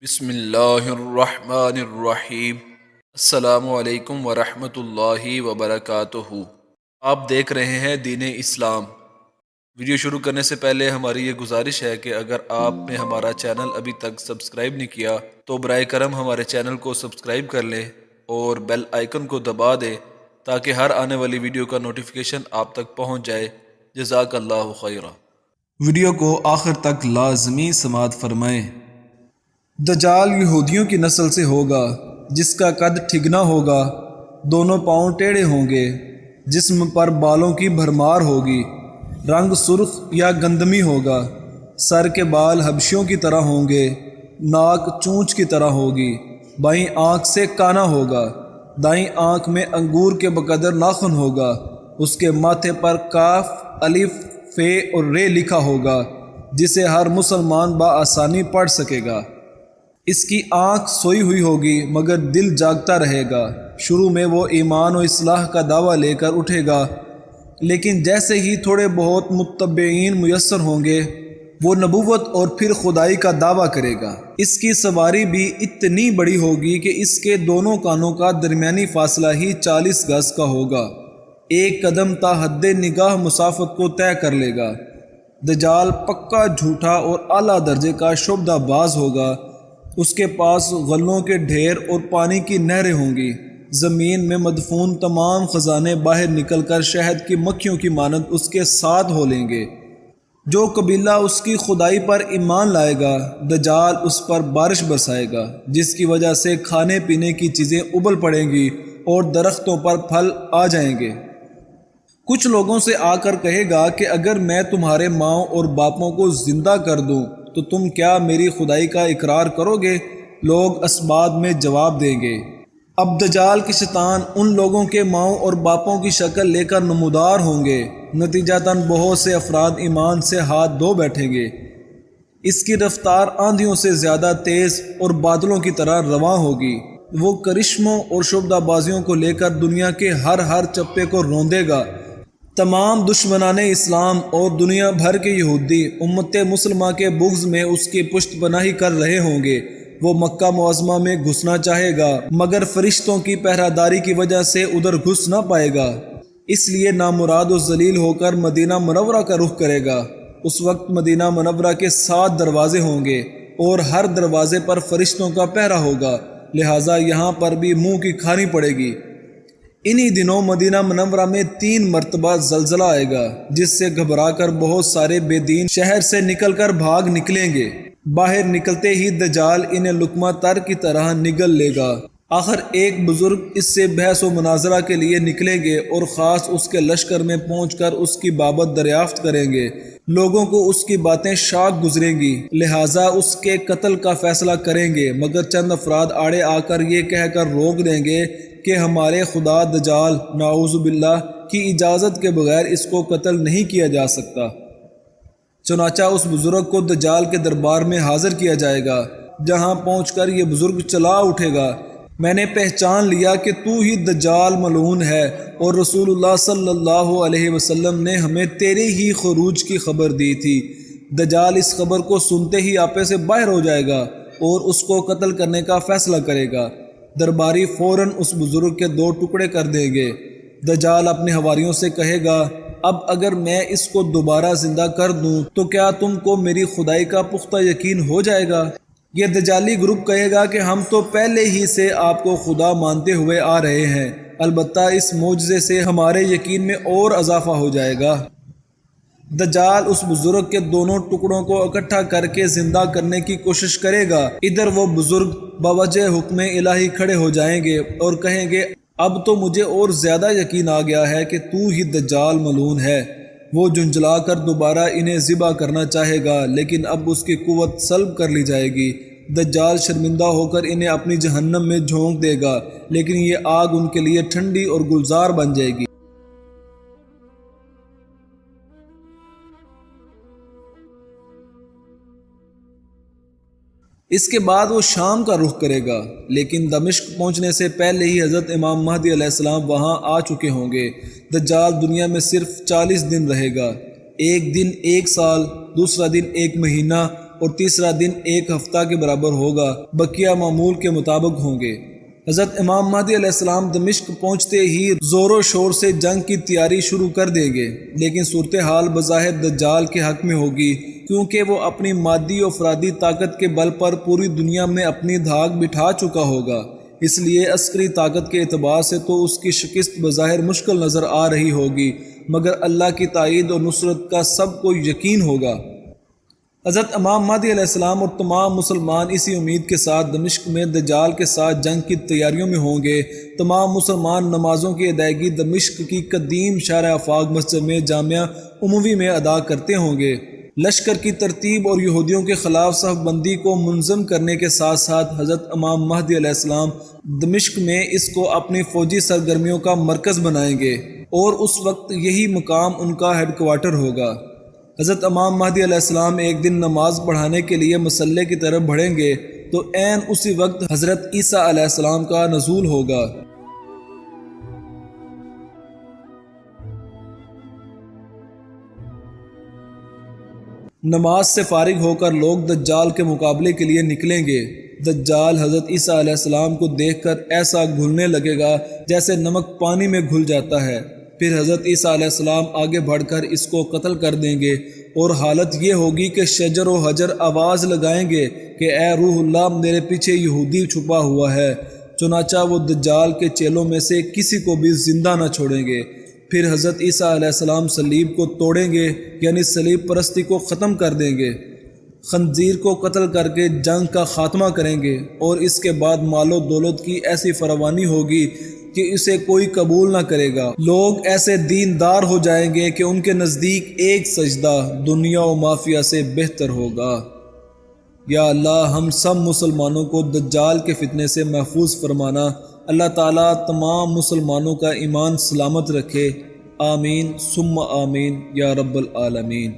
بسم اللہ الرحمن الرحیم۔ السلام علیکم ورحمۃ اللہ وبرکاتہ۔ آپ دیکھ رہے ہیں دین اسلام۔ ویڈیو شروع کرنے سے پہلے ہماری یہ گزارش ہے کہ اگر آپ نے ہمارا چینل ابھی تک سبسکرائب نہیں کیا تو برائے کرم ہمارے چینل کو سبسکرائب کر لیں اور بیل آئیکن کو دبا دیں تاکہ ہر آنے والی ویڈیو کا نوٹیفیکیشن آپ تک پہنچ جائے۔ جزاک اللہ خیرہ۔ ویڈیو کو آخر تک لازمی سماعت فرمائیں۔ دجال یہودیوں کی نسل سے ہوگا جس کا قد ٹھگنا ہوگا، دونوں پاؤں ٹیڑھے ہوں گے، جسم پر بالوں کی بھرمار ہوگی، رنگ سرخ یا گندمی ہوگا، سر کے بال حبشیوں کی طرح ہوں گے، ناک چونچ کی طرح ہوگی، بائیں آنکھ سے کانا ہوگا، دائیں آنکھ میں انگور کے بقدر ناخن ہوگا، اس کے ماتھے پر کاف، الف، فے اور رے لکھا ہوگا جسے ہر مسلمان بآسانی پڑھ سکے گا۔ اس کی آنکھ سوئی ہوئی ہوگی مگر دل جاگتا رہے گا۔ شروع میں وہ ایمان و اصلاح کا دعویٰ لے کر اٹھے گا، لیکن جیسے ہی تھوڑے بہت متبعین میسر ہوں گے وہ نبوت اور پھر خدائی کا دعویٰ کرے گا۔ اس کی سواری بھی اتنی بڑی ہوگی کہ اس کے دونوں کانوں کا درمیانی فاصلہ ہی 40 گز کا ہوگا۔ ایک قدم تا حد نگاہ مسافت کو طے کر لے گا۔ دجال پکا جھوٹا اور اعلیٰ درجے کا شعبدہ باز ہوگا۔ اس کے پاس غلوں کے ڈھیر اور پانی کی نہریں ہوں گی۔ زمین میں مدفون تمام خزانے باہر نکل کر شہد کی مکھیوں کی مانند اس کے ساتھ ہو لیں گے۔ جو قبیلہ اس کی خدائی پر ایمان لائے گا دجال اس پر بارش برسائے گا، جس کی وجہ سے کھانے پینے کی چیزیں ابل پڑیں گی اور درختوں پر پھل آ جائیں گے۔ کچھ لوگوں سے آ کر کہے گا کہ اگر میں تمہارے ماؤں اور باپوں کو زندہ کر دوں تو تم کیا میری خدائی کا اقرار کرو گے؟ لوگ اسباد میں جواب دیں گے۔ اب دجال کے شیطان ان لوگوں کے ماؤں اور باپوں کی شکل لے کر نمودار ہوں گے، نتیجتاً بہت سے افراد ایمان سے ہاتھ دھو بیٹھیں گے۔ اس کی رفتار آندھیوں سے زیادہ تیز اور بادلوں کی طرح رواں ہوگی۔ وہ کرشموں اور شعبدہ بازیوں کو لے کر دنیا کے ہر چپے کو روندے گا۔ تمام دشمنان اسلام اور دنیا بھر کے یہودی امت مسلمہ کے بغض میں اس کی پشت پناہی کر رہے ہوں گے۔ وہ مکہ معظمہ میں گھسنا چاہے گا مگر فرشتوں کی پہراداری کی وجہ سے ادھر گھس نہ پائے گا، اس لیے نامراد و ذلیل ہو کر مدینہ منورہ کا رخ کرے گا۔ اس وقت مدینہ منورہ کے 7 دروازے ہوں گے اور ہر دروازے پر فرشتوں کا پہرا ہوگا، لہٰذا یہاں پر بھی منہ کی کھانی پڑے گی۔ انہی دنوں مدینہ منورہ میں 3 مرتبہ زلزلہ آئے گا جس سے گھبرا کر بہت سارے بے دین شہر سے نکل کر بھاگ نکلیں گے۔ باہر نکلتے ہی دجال انہیں لقمہ تر کی طرح نگل لے گا۔ آخر ایک بزرگ اس سے بحث و مناظرہ کے لیے نکلیں گے اور خاص اس کے لشکر میں پہنچ کر اس کی بابت دریافت کریں گے۔ لوگوں کو اس کی باتیں شاق گزریں گی، لہٰذا اس کے قتل کا فیصلہ کریں گے، مگر چند افراد آڑے آ کر یہ کہہ کر روک دیں گے کہ ہمارے خدا دجال نعوذ باللہ کی اجازت کے بغیر اس کو قتل نہیں کیا جا سکتا۔ چنانچہ اس بزرگ کو دجال کے دربار میں حاضر کیا جائے گا، جہاں پہنچ کر یہ بزرگ چلا اٹھے گا، میں نے پہچان لیا کہ تو ہی دجال ملعون ہے، اور رسول اللہ صلی اللہ علیہ وسلم نے ہمیں تیرے ہی خروج کی خبر دی تھی۔ دجال اس خبر کو سنتے ہی آپے سے باہر ہو جائے گا اور اس کو قتل کرنے کا فیصلہ کرے گا۔ درباری فوراً اس بزرگ کے 2 ٹکڑے کر دیں گے۔ دجال اپنے حواریوں سے کہے گا، اب اگر میں اس کو دوبارہ زندہ کر دوں تو کیا تم کو میری خدائی کا پختہ یقین ہو جائے گا؟ یہ دجالی گروپ کہے گا کہ ہم تو پہلے ہی سے آپ کو خدا مانتے ہوئے آ رہے ہیں، البتہ اس معجزے سے ہمارے یقین میں اور اضافہ ہو جائے گا۔ دجال اس بزرگ کے دونوں ٹکڑوں کو اکٹھا کر کے زندہ کرنے کی کوشش کرے گا۔ ادھر وہ بزرگ بوجہ حکم الہی کھڑے ہو جائیں گے اور کہیں گے، اب تو مجھے اور زیادہ یقین آ گیا ہے کہ تو ہی دجال ملعون ہے۔ وہ جھنجھلا کر دوبارہ انہیں ذبح کرنا چاہے گا، لیکن اب اس کی قوت سلب کر لی جائے گی۔ دجال شرمندہ ہو کر انہیں اپنی جہنم میں جھونک دے گا، لیکن یہ آگ ان کے لیے ٹھنڈی اور گلزار بن جائے گی۔ اس کے بعد وہ شام کا رخ کرے گا، لیکن دمشق پہنچنے سے پہلے ہی حضرت امام مہدی علیہ السلام وہاں آ چکے ہوں گے۔ دجال دنیا میں صرف 40 دن رہے گا، ایک دن 1 سال، دوسرا دن 1 مہینہ اور تیسرا دن 1 ہفتہ کے برابر ہوگا، بقیہ معمول کے مطابق ہوں گے۔ حضرت امام مہدی علیہ السلام دمشق پہنچتے ہی زور و شور سے جنگ کی تیاری شروع کر دیں گے، لیکن صورتحال بظاہر دجال کے حق میں ہوگی، کیونکہ وہ اپنی مادی و افرادی طاقت کے بل پر پوری دنیا میں اپنی دھاک بٹھا چکا ہوگا۔ اس لیے عسکری طاقت کے اعتبار سے تو اس کی شکست بظاہر مشکل نظر آ رہی ہوگی، مگر اللہ کی تائید اور نصرت کا سب کو یقین ہوگا۔ حضرت امام مہدی علیہ السلام اور تمام مسلمان اسی امید کے ساتھ دمشق میں دجال کے ساتھ جنگ کی تیاریوں میں ہوں گے۔ تمام مسلمان نمازوں کی ادائیگی دمشق کی قدیم شارع آفاق مسجد میں جامعہ عموی میں ادا کرتے ہوں گے۔ لشکر کی ترتیب اور یہودیوں کے خلاف صف بندی کو منظم کرنے کے ساتھ ساتھ حضرت امام مہدی علیہ السلام دمشق میں اس کو اپنی فوجی سرگرمیوں کا مرکز بنائیں گے اور اس وقت یہی مقام ان کا ہیڈ کوارٹر ہوگا۔ حضرت امام مہدی علیہ السلام ایک دن نماز پڑھانے کے لیے مصلی کی طرف بڑھیں گے تو عین اسی وقت حضرت عیسیٰ علیہ السلام کا نزول ہوگا۔ نماز سے فارغ ہو کر لوگ دجال کے مقابلے کے لیے نکلیں گے۔ دجال حضرت عیسیٰ علیہ السلام کو دیکھ کر ایسا گھلنے لگے گا جیسے نمک پانی میں گھل جاتا ہے۔ پھر حضرت عیسیٰ علیہ السلام آگے بڑھ کر اس کو قتل کر دیں گے، اور حالت یہ ہوگی کہ شجر و حجر آواز لگائیں گے کہ اے روح اللہ، میرے پیچھے یہودی چھپا ہوا ہے۔ چنانچہ وہ دجال کے چیلوں میں سے کسی کو بھی زندہ نہ چھوڑیں گے۔ پھر حضرت عیسیٰ علیہ السلام صلیب کو توڑیں گے، یعنی صلیب پرستی کو ختم کر دیں گے، خنزیر کو قتل کر کے جنگ کا خاتمہ کریں گے، اور اس کے بعد مال و دولت کی ایسی فراوانی ہوگی کہ اسے کوئی قبول نہ کرے گا۔ لوگ ایسے دیندار ہو جائیں گے کہ ان کے نزدیک ایک سجدہ دنیا و مافیا سے بہتر ہوگا۔ یا اللہ، ہم سب مسلمانوں کو دجال کے فتنے سے محفوظ فرمانا۔ اللہ تعالیٰ تمام مسلمانوں کا ایمان سلامت رکھے۔ آمین ثم آمین یا رب العالمین۔